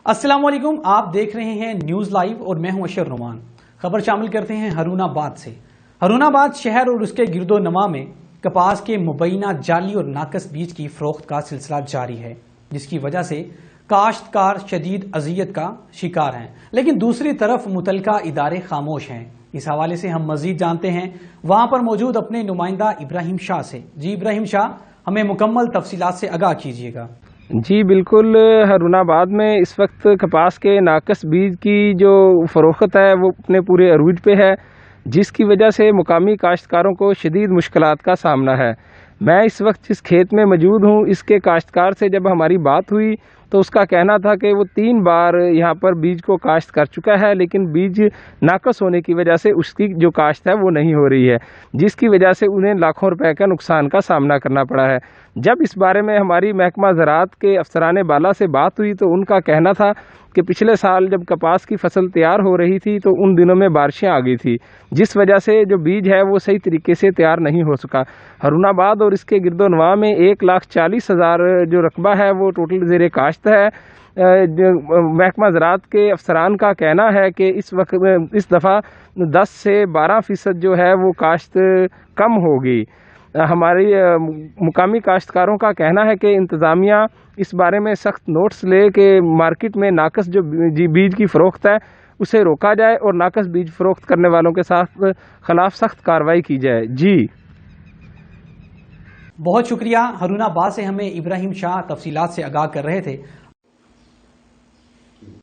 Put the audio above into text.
अस्सलाम वालेकुम, आप देख रहे हैं न्यूज लाइव और मैं हूं अशर नुमान। खबर शामिल करते हैं हरुणाबाद से। हरुणाबाद शहर और उसके गिरदो नवा में कपास के मुबैना जाली और नाकस बीज की फरोख्त का सिलसिला जारी है, जिसकी वजह से काश्तकार शदीद अजियत का शिकार हैं, लेकिन दूसरी तरफ मुतलका इदारे खामोश हैं। इस हवाले से हम मजीद जानते हैं वहां पर मौजूद अपने नुमाइंदा इब्राहिम शाह से। जी इब्राहिम शाह, हमें मुकम्मल तफसीलात से आगाह कीजिएगा। जी बिल्कुल, हरुणाबाद में इस वक्त कपास के नाकस बीज की जो फ़रोख्त है वो अपने पूरे अरूज पे है, जिसकी वजह से मुकामी काश्तकारों को शदीद मुश्किलात का सामना है। मैं इस वक्त जिस खेत में मौजूद हूँ, इसके काश्तकार से जब हमारी बात हुई तो उसका कहना था कि वो 3 बार यहाँ पर बीज को काश्त कर चुका है, लेकिन बीज नाकस होने की वजह से उसकी जो काश्त है वो नहीं हो रही है, जिसकी वजह से उन्हें लाखों रुपए का नुकसान का सामना करना पड़ा है। जब इस बारे में हमारी महकमा ज़राअत के अफसरान बाला से बात हुई तो उनका कहना था कि पिछले साल जब कपास की फसल तैयार हो रही थी तो उन दिनों में बारिशें आ गई थी, जिस वजह से जो बीज है वो सही तरीके से तैयार नहीं हो सका। हरुणाबाद और इसके गिरदोनवा में 1,40,000 जो रकबा है वो टोटल ज़ेरे काश्त है। महकमा ज़राअत के अफसरान का कहना है कि इस वक्त इस दफ़ा 10 से 12% जो है वो काश्त कम होगी। हमारी मुकामी काश्तकारों का कहना है कि इंतज़ामिया इस बारे में सख्त नोट्स ले के मार्केट में नाकस जो बीज की फ़रोख्त है उसे रोका जाए और नाकस बीज फ़रोख्त करने वालों के साथ खिलाफ सख्त कार्रवाई की जाए। जी बहुत शुक्रिया। हरुणाबाद से हमें इब्राहिम शाह तफसीलात से आगाह कर रहे थे।